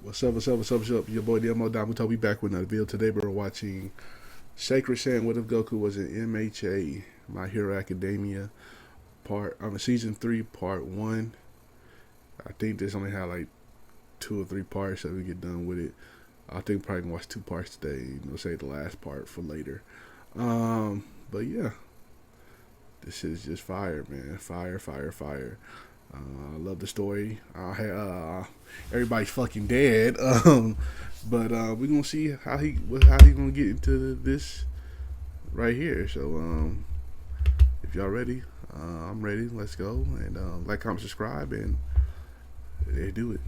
What's up, what's up, what's up, what's up? Your boy Domuto. We back with another video. Today we're watching Sacred Saiyan. What if Goku was an MHA? My Hero Academia season 3, part 1. I think this only had like 2 or 3 parts, so we get done with it. I think probably gonna watch 2 parts today. Save the last part for later. But yeah, this is just fire, man. Fire, fire, fire. I love the story. Everybody's fucking dead. But we're gonna see how he gonna get into this right here. So if y'all ready, I'm ready. Let's go and like, comment, subscribe, and do it.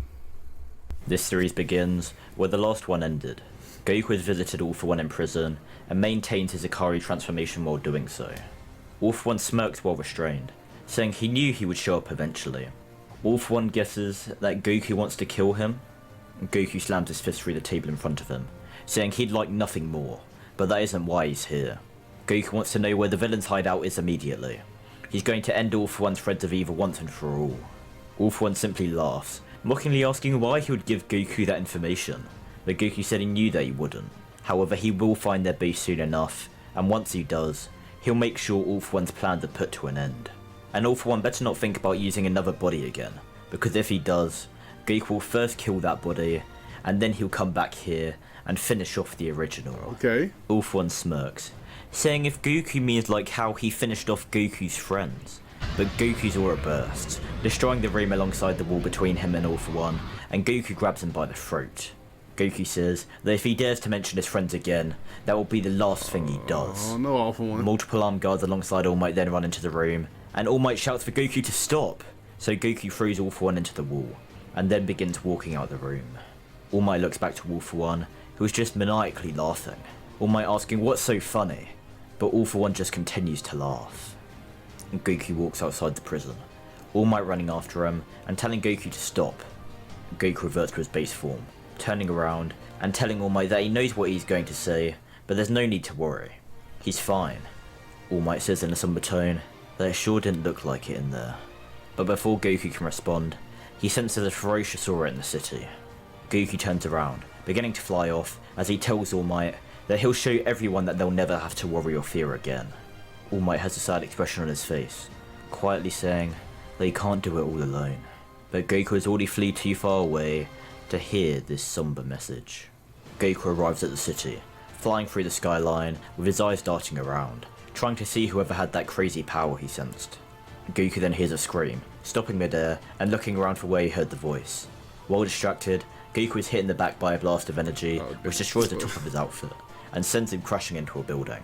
This series begins where the last one ended. Goku has visited All For One in prison and maintains his Ikari transformation while doing so. All For One smirks while restrained, saying he knew he would show up eventually. All For One guesses that Goku wants to kill him. Goku slams his fist through the table in front of him, saying he'd like nothing more, but that isn't why he's here. Goku wants to know where the villain's hideout is immediately. He's going to end All For One's threads of evil once and for all. All For One simply laughs, mockingly asking why he would give Goku that information, but Goku said he knew that he wouldn't. However, he will find their base soon enough, and once he does, he'll make sure All For One's plans are put to an end. And All For One better not think about using another body again, because if he does, Goku will first kill that body, and then he'll come back here and finish off the original. Okay. All For One smirks, saying if Goku means like how he finished off Goku's friends, but Goku's aura bursts, destroying the room alongside the wall between him and All For One, and Goku grabs him by the throat. Goku says that if he dares to mention his friends again, that will be the last thing he does. Oh no, All For One. Multiple armed guards alongside All Might then run into the room, and All Might shouts for Goku to stop, so Goku throws All For One into the wall, and then begins walking out the room. All Might looks back to All For One, who is just maniacally laughing, All Might asking what's so funny, but All For One just continues to laugh. And Goku walks outside the prison, All Might running after him and telling Goku to stop. Goku reverts to his base form, turning around and telling All Might that he knows what he's going to say, but there's no need to worry. He's fine. All Might says in a somber tone that it sure didn't look like it in there. But before Goku can respond, he senses a ferocious aura in the city. Goku turns around, beginning to fly off as he tells All Might that he'll show everyone that they'll never have to worry or fear again. All Might has a sad expression on his face, quietly saying that he can't do it all alone. But Goku has already fled too far away to hear this somber message. Goku arrives at the city, flying through the skyline with his eyes darting around, trying to see whoever had that crazy power he sensed. Goku then hears a scream, stopping midair and looking around for where he heard the voice. While distracted, Goku is hit in the back by a blast of energy which destroys the top of his outfit and sends him crashing into a building.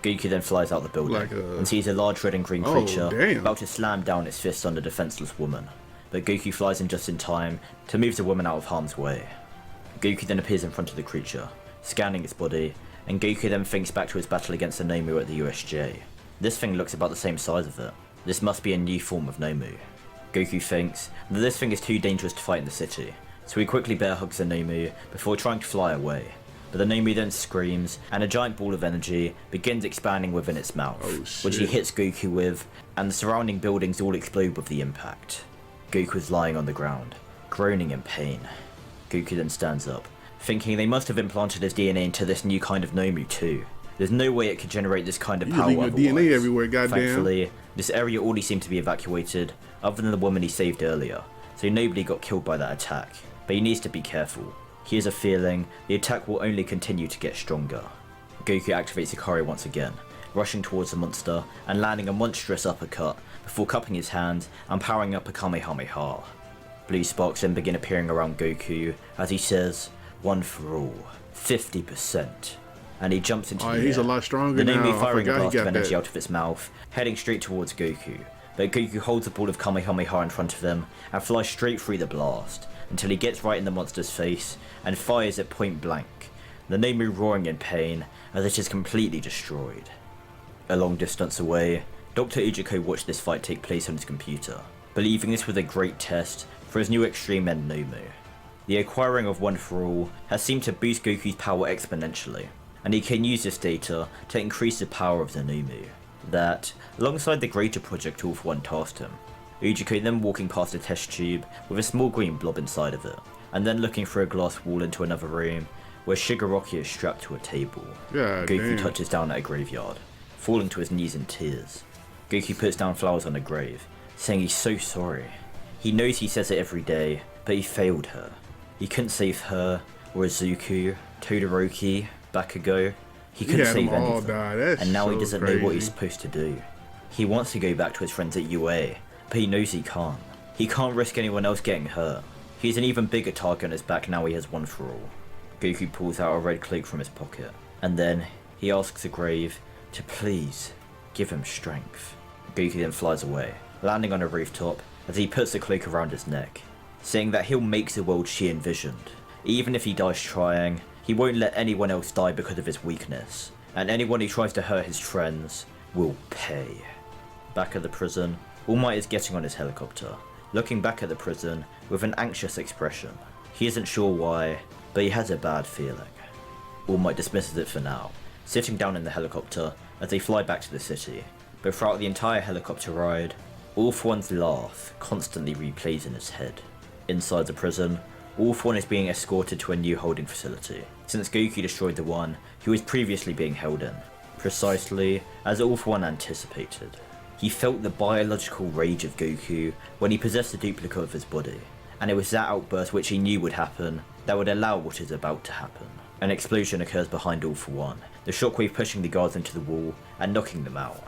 Goku then flies out the building and sees a large red and green creature about to slam down its fist on a defenseless woman, but Goku flies in just in time to move the woman out of harm's way. Goku then appears in front of the creature, scanning its body, and Goku then thinks back to his battle against the Nomu at the USJ. This thing looks about the same size of it. This must be a new form of Nomu. Goku thinks that this thing is too dangerous to fight in the city, so he quickly bear hugs the Nomu before trying to fly away. But the Nomu then screams, and a giant ball of energy begins expanding within its mouth, which he hits Goku with, and the surrounding buildings all explode with the impact. Goku is lying on the ground, groaning in pain. Goku then stands up, thinking they must have implanted his DNA into this new kind of Nomu too. There's no way it could generate this kind of power otherwise. DNA everywhere, goddamn. Thankfully, this area already seemed to be evacuated, other than the woman he saved earlier, so nobody got killed by that attack. But he needs to be careful. He has a feeling the attack will only continue to get stronger. Goku activates Ikari once again, rushing towards the monster and landing a monstrous uppercut before cupping his hand and powering up a Kamehameha. Blue sparks then begin appearing around Goku as he says, "One for all, 50%. And he jumps into the air. He's a lot stronger now. The Nomu firing a blast of energy out of its mouth, heading straight towards Goku. But Goku holds a ball of Kamehameha in front of him and flies straight through the blast, until he gets right in the monster's face and fires it point blank, the Nomu roaring in pain as it is completely destroyed. A long distance away, Dr. Ujiko watched this fight take place on his computer, believing this was a great test for his new Extreme End Nomu. The acquiring of One For All has seemed to boost Goku's power exponentially, and he can use this data to increase the power of the Nomu. That, alongside the greater project All For One tasked him, Ujiko then walking past a test tube with a small green blob inside of it, and then looking through a glass wall into another room where Shigaraki is strapped to a table. Yeah, Goku damn. touches down at a graveyard, falling to his knees in tears. Goku puts down flowers on a grave, saying he's so sorry. He knows he says it every day, but he failed her. He couldn't save her, or Izuku, Todoroki, Bakugo. He couldn't had save them any all of them, die. That's and now he so doesn't know what he's crazy. supposed to do. He wants to go back to his friends at UA, but he knows he can't. He can't risk anyone else getting hurt. He's an even bigger target on his back now he has one for all. Goku pulls out a red cloak from his pocket, and then he asks the grave to please give him strength. Goku then flies away, landing on a rooftop as he puts the cloak around his neck, saying that he'll make the world she envisioned. Even if he dies trying, he won't let anyone else die because of his weakness, and anyone who tries to hurt his friends will pay. Back at the prison, All Might is getting on his helicopter, looking back at the prison with an anxious expression. He isn't sure why, but he has a bad feeling. All Might dismisses it for now, sitting down in the helicopter as they fly back to the city. But throughout the entire helicopter ride, All For One's laugh constantly replays in his head. Inside the prison, All For One is being escorted to a new holding facility, since Goku destroyed the one he was previously being held in, precisely as All For One anticipated. He felt the biological rage of Goku when he possessed a duplicate of his body, and it was that outburst which he knew would happen that would allow what is about to happen. An explosion occurs behind All For One, the shockwave pushing the guards into the wall and knocking them out.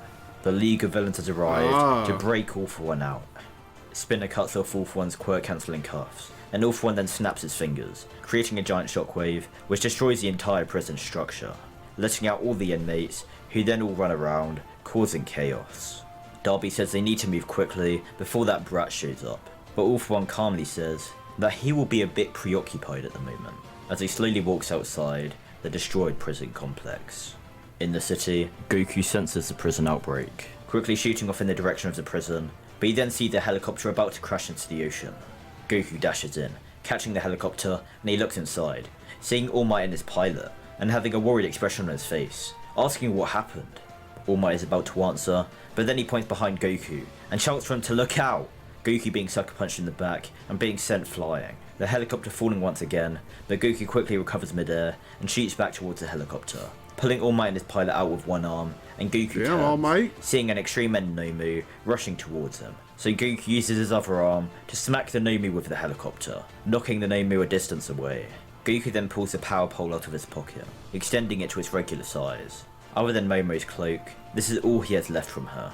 The League of Villains has arrived to break All For One out. Spinner cuts off All For One's quirk-cancelling cuffs, and All For One then snaps his fingers, creating a giant shockwave which destroys the entire prison structure, letting out all the inmates, who then all run around, causing chaos. Darby says they need to move quickly before that brat shows up, but All For One calmly says that he will be a bit preoccupied at the moment, as he slowly walks outside the destroyed prison complex. In the city, Goku senses the prison outbreak, quickly shooting off in the direction of the prison, but he then sees the helicopter about to crash into the ocean. Goku dashes in, catching the helicopter, and he looks inside, seeing All Might and his pilot, and having a worried expression on his face, asking what happened. All Might is about to answer, but then he points behind Goku, and shouts for him to look out, Goku being sucker punched in the back, and being sent flying, the helicopter falling once again, but Goku quickly recovers midair, and shoots back towards the helicopter, pulling All Might and his pilot out with one arm, and Goku Damn, All Might. seeing an extreme end Nomu rushing towards him. So Goku uses his other arm to smack the Nomu with the helicopter, knocking the Nomu a distance away. Goku then pulls the power pole out of his pocket, extending it to its regular size. Other than Momo's cloak, this is all he has left from her.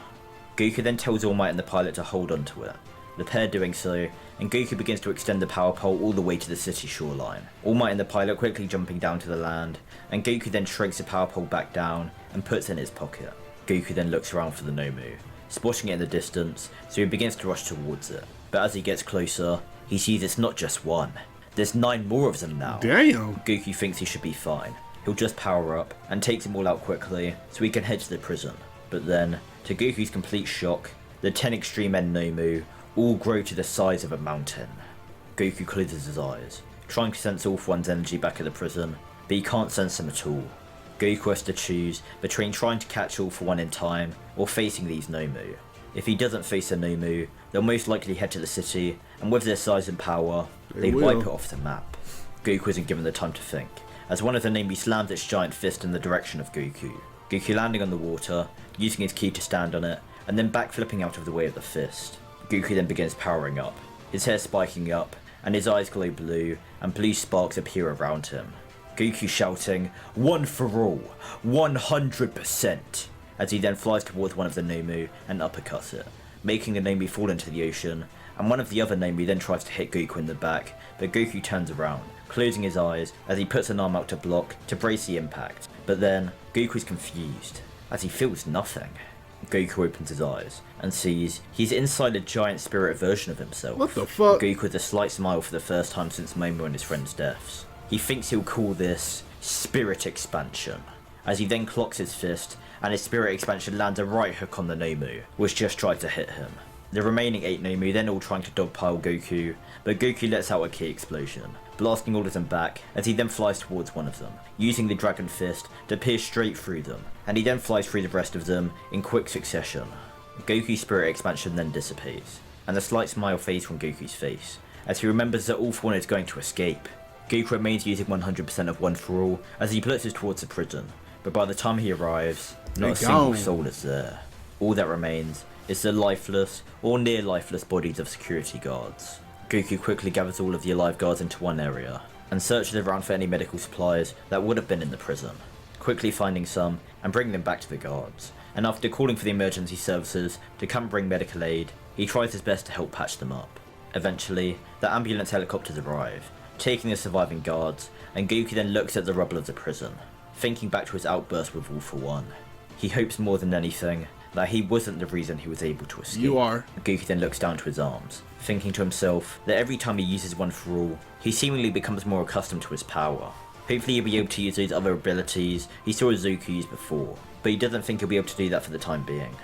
Goku then tells All Might and the pilot to hold onto it, the pair doing so, and Goku begins to extend the power pole all the way to the city shoreline. All Might and the pilot quickly jumping down to the land, and Goku then shrinks the power pole back down and puts it in his pocket. Goku then looks around for the Nomu, spotting it in the distance, so he begins to rush towards it. But as he gets closer, he sees it's not just one. There's 9 more of them now. Damn. Goku thinks he should be fine. He'll just power up and takes them all out quickly so he can head to the prison. But then, to Goku's complete shock, the 10 extreme end Nomu all grow to the size of a mountain. Goku closes his eyes, trying to sense All For One's energy back at the prison, but he can't sense them at all. Goku has to choose between trying to catch All For One in time or facing these Nomu. If he doesn't face a Nomu, they'll most likely head to the city, and with their size and power, they'd wipe it off the map. Goku isn't given the time to think, as one of the Nomu slams its giant fist in the direction of Goku. Goku landing on the water, using his ki to stand on it, and then backflipping out of the way of the fist. Goku then begins powering up, his hair spiking up, and his eyes glow blue, and blue sparks appear around him. Goku shouting, "One for all, 100%!" as he then flies towards one of the Nomu and uppercuts it, making the Nomu fall into the ocean, and one of the other Nomu then tries to hit Goku in the back, but Goku turns around, closing his eyes as he puts an arm out to block to brace the impact. But then, Goku's confused, as he feels nothing. Goku opens his eyes and sees he's inside a giant spirit version of himself. What the fuck? Goku with a slight smile for the first time since Momo and his friend's deaths. He thinks he'll call this Spirit Expansion, as he then clocks his fist and his Spirit Expansion lands a right hook on the Nomu, which just tried to hit him. The remaining 8 Nomu then all trying to dogpile Goku, but Goku lets out a ki explosion, blasting all of them back as he then flies towards one of them, using the Dragon Fist to pierce straight through them, and he then flies through the rest of them in quick succession. Goku's Spirit Expansion then dissipates, and a slight smile fades from Goku's face, as he remembers that All For One is going to escape. Goku remains using 100% of One For All as he blitzes towards the prison, but by the time he arrives, not a single soul is there. All that remains is the lifeless or near lifeless bodies of security guards. Goku quickly gathers all of the alive guards into one area and searches around for any medical supplies that would have been in the prison, quickly finding some and bringing them back to the guards. And after calling for the emergency services to come bring medical aid, he tries his best to help patch them up. Eventually, the ambulance helicopters arrive, taking the surviving guards, and Goku then looks at the rubble of the prison, thinking back to his outburst with All For One. He hopes more than anything that he wasn't the reason he was able to escape. You are. Goku then looks down to his arms, thinking to himself that every time he uses One For All, he seemingly becomes more accustomed to his power. Hopefully he'll be able to use those other abilities he saw Zuko use before, but he doesn't think he'll be able to do that for the time being.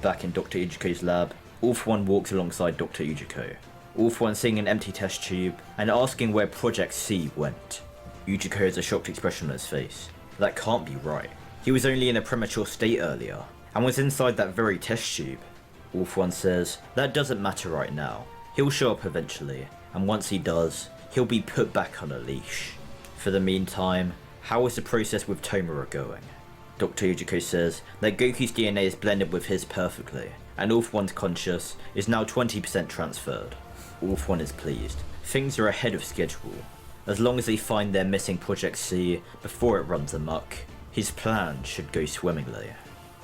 Back in Dr. Ujuko's lab, All For One walks alongside Dr. Ujuko. All For One seeing an empty test tube and asking where Project C went. Ujuko has a shocked expression on his face. That can't be right. He was only in a premature state earlier, and was inside that very test tube. All For One says that doesn't matter right now. He'll show up eventually, and once he does, he'll be put back on a leash. For the meantime, how is the process with Tomura going? Dr. Ujuko says that Goku's DNA is blended with his perfectly, and All For One's conscious is now 20% transferred. All For One is pleased. Things are ahead of schedule. As long as they find their missing Project C before it runs amok, his plan should go swimmingly.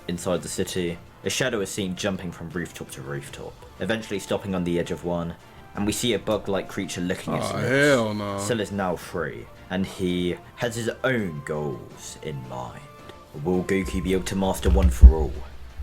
Inside the city, a shadow is seen jumping from rooftop to rooftop, eventually stopping on the edge of one, and we see a bug-like creature licking its lips. Hell no. Cell is now free, and he has his own goals in mind. Will Goku be able to master One For All?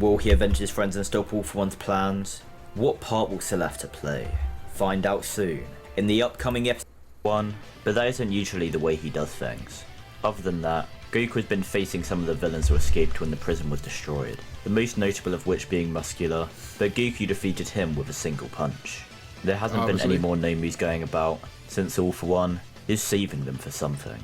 Will he avenge his friends and stop All For One's plans? What part will Cell have to play? Find out soon, in the upcoming episode 1, but that isn't usually the way he does things. Other than that, Goku has been facing some of the villains who escaped when the prison was destroyed, the most notable of which being Muscular, but Goku defeated him with a single punch. There hasn't been any more Nomus going about, since All For One is saving them for something.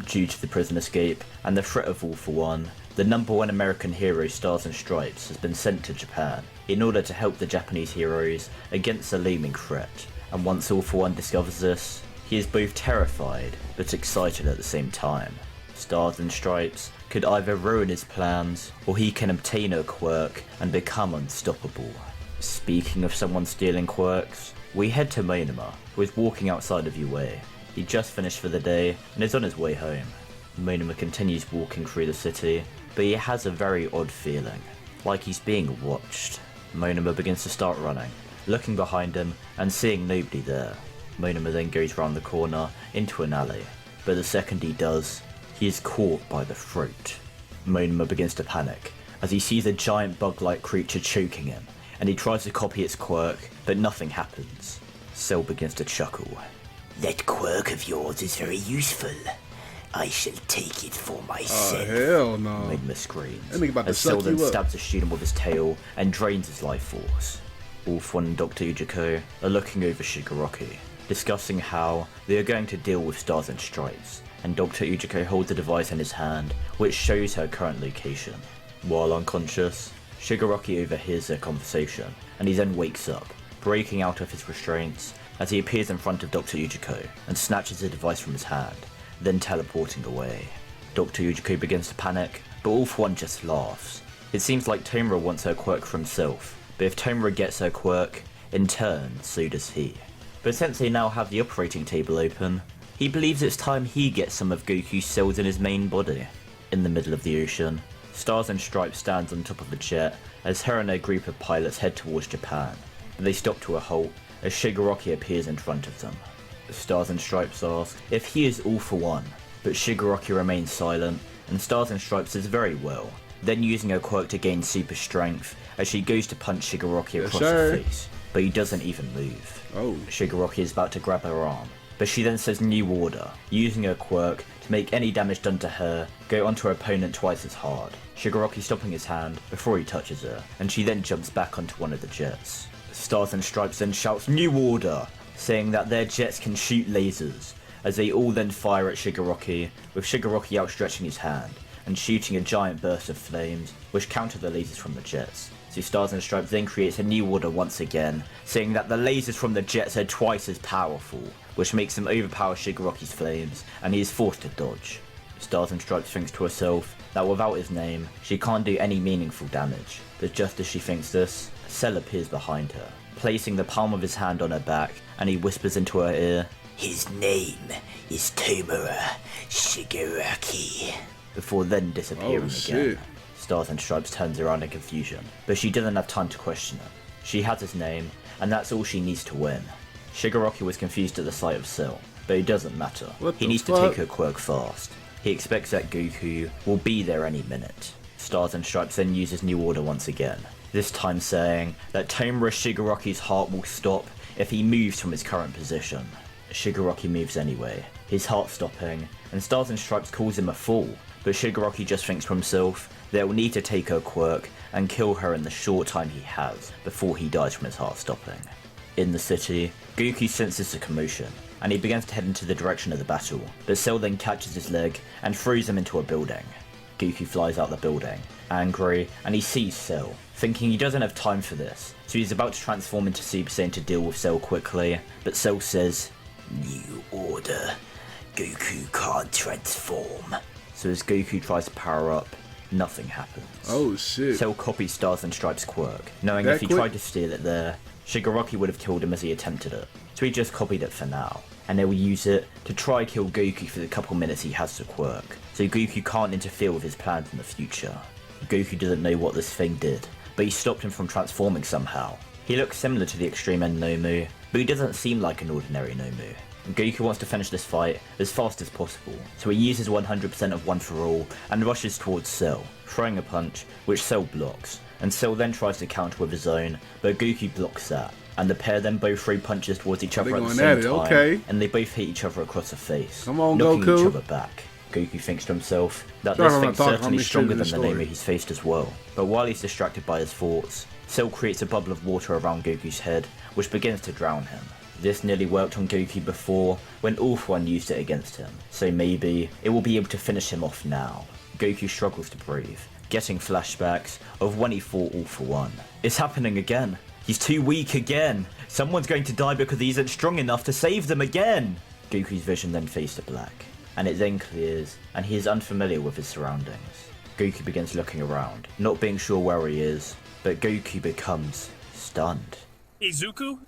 Due to the prison escape and the threat of All For One, the #1 American hero Stars and Stripes has been sent to Japan in order to help the Japanese heroes against the looming threat, and once All For One discovers this, he is both terrified but excited at the same time. Stars and Stripes could either ruin his plans, or he can obtain a quirk and become unstoppable. Speaking of someone stealing quirks, we head to Monoma, who is walking outside of UA. He just finished for the day and is on his way home. Monoma continues walking through the city, but he has a very odd feeling, like he's being watched. Monoma begins to start running, looking behind him and seeing nobody there. Monoma then goes round the corner into an alley, but the second he does, he is caught by the throat. Monoma begins to panic as he sees a giant bug-like creature choking him, and he tries to copy its quirk, but nothing happens. Cell begins to chuckle. That quirk of yours is very useful. I shall take it for myself. Hell no. Monoma screams, That nigga about to as Cell suck then you up. stabs a student with his tail and drains his life force. All For One and Dr. Ujuko are looking over Shigaraki, discussing how they are going to deal with Stars and Stripes, and Dr. Ujuko holds a device in his hand which shows her current location. While unconscious, Shigaraki overhears their conversation, and he then wakes up, breaking out of his restraints as he appears in front of Dr. Ujuko and snatches the device from his hand, then teleporting away. Dr. Ujuko begins to panic, but All For One just laughs. It seems like Tomura wants her quirk for himself, but if Tomura gets her quirk, in turn, so does he. But since they now have the operating table open, he believes it's time he gets some of Goku's cells in his main body. In the middle of the ocean, Stars and Stripes stands on top of a jet as her and her group of pilots head towards Japan, but they stop to a halt as Shigaraki appears in front of them. Stars and Stripes ask if he is All For One, but Shigaraki remains silent, and Stars and Stripes says very well, then using her quirk to gain super strength as she goes to punch Shigaraki across the face, but he doesn't even move. Shigaraki is about to grab her arm, but she then says New Order, using her quirk to make any damage done to her go onto her opponent twice as hard, Shigaraki stopping his hand before he touches her, and she then jumps back onto one of the jets. Stars and Stripes then shouts New Order, saying that their jets can shoot lasers, as they all then fire at Shigaraki, with Shigaraki outstretching his hand and shooting a giant burst of flames which counter the lasers from the jets, So Stars and Stripes then creates a new order once again, saying that the lasers from the jets are twice as powerful, which makes them overpower Shigaroki's flames, and he is forced to dodge. Stars and Stripes thinks to herself that without his name, she can't do any meaningful damage, but just as she thinks this, Cell appears behind her, placing the palm of his hand on her back, and he whispers into her ear, His name is Tomura Shigaraki. before then disappearing shit. again. Stars and Stripes turns around in confusion, but she doesn't have time to question it. She has his name, and that's all she needs to win. Shigaraki was confused at the sight of Cell, but it doesn't matter. What He the needs to fuck? take her quirk fast. He expects that Goku will be there any minute. Stars and Stripes then uses New Order once again, this time saying that Tomura Shigaraki's heart will stop if he moves from his current position. Shigaraki moves anyway, his heart stopping, and Stars and Stripes calls him a fool, but Shigaraki just thinks to himself that he'll need to take her quirk and kill her in the short time he has before he dies from his heart stopping. In the city, Goku senses a commotion, and he begins to head into the direction of the battle, but Cell then catches his leg and throws him into a building. Goku flies out the building, angry, and he sees Cell, thinking he doesn't have time for this, so he's about to transform into Super Saiyan to deal with Cell quickly, but Cell says, New Order. Goku can't transform. so as Goku tries to power up, nothing happens. Oh shit. Cell copies Stars and Stripes' quirk, knowing That if he quick? tried to steal it there, Shigaraki would have killed him as he attempted it, so he just copied it for now, and they will use it to try kill Goku for the couple minutes he has the quirk, so Goku can't interfere with his plans in the future. Goku doesn't know what this thing did, but he stopped him from transforming somehow. He looks similar to the Extreme End Nomu, but he doesn't seem like an ordinary Nomu. Goku wants to finish this fight as fast as possible, so he uses 100% of One For All and rushes towards Cell, throwing a punch, which Cell blocks, and Cell then tries to counter with his own, but Goku blocks that, and the pair then both throw punches towards each They other at the going same at it, time, okay. and they both hit each other across the face, Come on, knocking Goku. each other back. Goku thinks to himself that Sorry, this I'm thing's not talking, certainly I'm stronger than extremely the story. Nomu he's faced as well, but while he's distracted by his thoughts, Cell creates a bubble of water around Goku's head, which begins to drown him. This nearly worked on Goku before, when All For One used it against him, so maybe it will be able to finish him off now. Goku struggles to breathe, getting flashbacks of when he fought All For One. It's happening again. He's too weak again. Someone's going to die because he isn't strong enough to save them again. Goku's vision then fades to black, and it then clears, and he is unfamiliar with his surroundings. Goku begins looking around, not being sure where he is, but Goku becomes stunned. Izuku?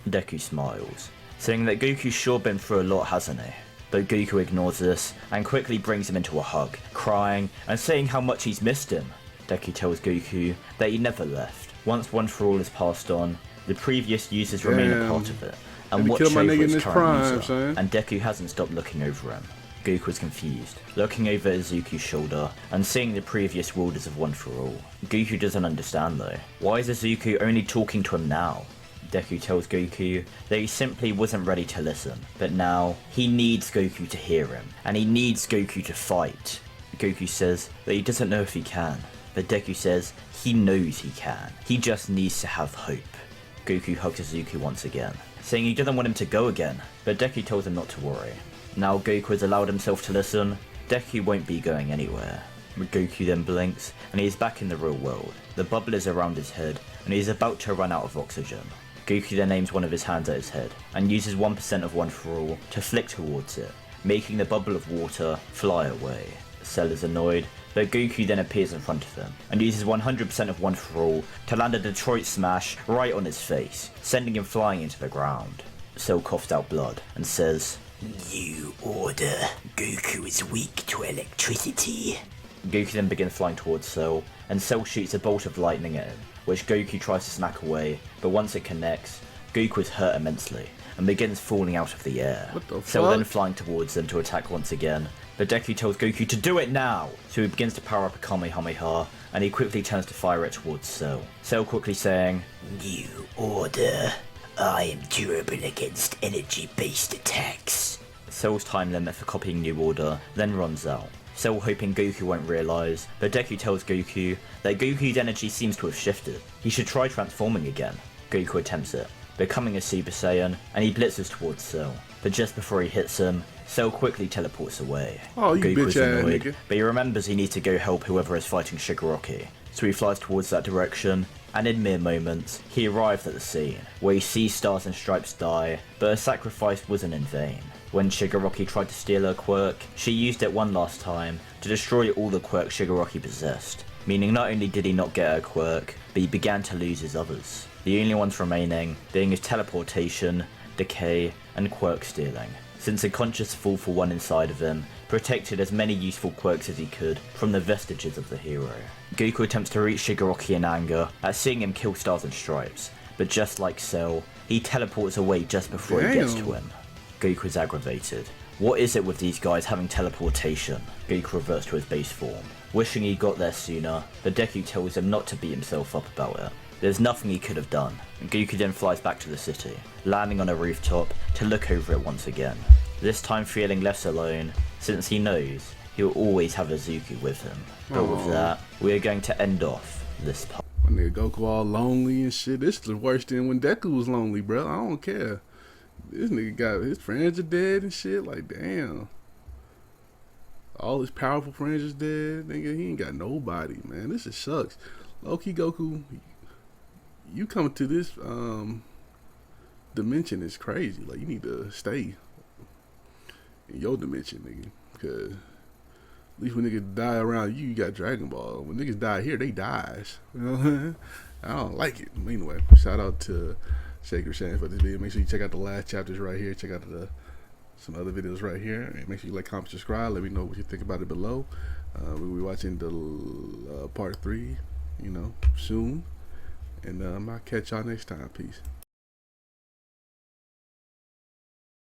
Deku smiles, saying that Goku's sure been through a lot, hasn't he? But Goku ignores this and quickly brings him into a hug, crying and saying how much he's missed him. Deku tells Goku that he never left. Once One For All is passed on, the previous users remain a Damn. part of it, Had and to watch kill my over nigga in its his current prime, user, son. and Deku hasn't stopped looking over him. Goku is confused, looking over Izuku's shoulder and seeing the previous wielders of One For All. Goku doesn't understand though. Why is Izuku only talking to him now? Deku tells Goku that he simply wasn't ready to listen, but now he needs Goku to hear him, and he needs Goku to fight. Goku says that he doesn't know if he can, but Deku says he knows he can. He just needs to have hope. Goku hugs Izuku once again, saying he doesn't want him to go again, but Deku tells him not to worry. Now Goku has allowed himself to listen, Deku won't be going anywhere. Goku then blinks, and he is back in the real world. The bubble is around his head, and he is about to run out of oxygen. Goku then aims one of his hands at his head, and uses 1% of One For All to flick towards it, making the bubble of water fly away. Cell is annoyed, but Goku then appears in front of him, and uses 100% of One For All to land a Detroit Smash right on his face, sending him flying into the ground. Cell coughs out blood, and says, New Order. Goku is weak to electricity. Goku then begins flying towards Cell, and Cell shoots a bolt of lightning at him, which Goku tries to smack away, but once it connects, Goku is hurt immensely, and begins falling out of the air. What the Cell fuck? then flying towards them to attack once again, but Deku tells Goku to do it now! So he begins to power up a Kamehameha, and he quickly turns to fire it towards Cell. Cell quickly saying, New Order. I am durable against energy-based attacks. Cell's time limit for copying New Order then runs out. Cell hoping Goku won't realise, but Deku tells Goku that Goku's energy seems to have shifted. He should try transforming again. Goku attempts it, becoming a Super Saiyan, and he blitzes towards Cell. But just before he hits him, Cell quickly teleports away. Oh, you Goku is bitch-ass annoyed, nigga. but he remembers he needs to go help whoever is fighting Shigaraki. so he flies towards that direction, and in mere moments, he arrives at the scene, where he sees Stars and Stripes die, but her sacrifice wasn't in vain. When Shigaraki tried to steal her quirk, she used it one last time to destroy all the quirks Shigaraki possessed, meaning not only did he not get her quirk, but he began to lose his others. The only ones remaining being his teleportation, decay, and quirk stealing, since a conscious All for One inside of him protected as many useful quirks as he could from the vestiges of the hero. Goku attempts to reach Shigaraki in anger at seeing him kill Stars and Stripes, but just like Cell, he teleports away just before he gets to him. Goku is aggravated. What is it with these guys having teleportation? Goku reverts to his base form. Wishing he got there sooner, but Deku tells him not to beat himself up about it. There's nothing he could have done. Goku then flies back to the city, landing on a rooftop to look over it once again. This time feeling less alone, since he knows he'll always have Izuku with him. But with that, we are going to end off this part. My nigga Goku all lonely and shit. This is the worst than when Deku was lonely, bro. I don't care. This nigga got his friends are dead and shit. Like, damn. All his powerful friends is dead. Nigga, he ain't got nobody, man. This just sucks. Low-key Goku, you coming to this dimension is crazy. Like, you need to stay in your dimension, nigga. Because at least when niggas die around you, you got Dragon Ball. When niggas die here, they dies. You know what I'm saying? I don't like it. Anyway, shout out to Shaker Shan for this video. Make sure you check out the last chapters right here. Check out some other videos right here. And make sure you like, comment, subscribe. Let me know what you think about it below. We'll be watching the part 3, you know, soon. And I'll catch y'all next time. Peace.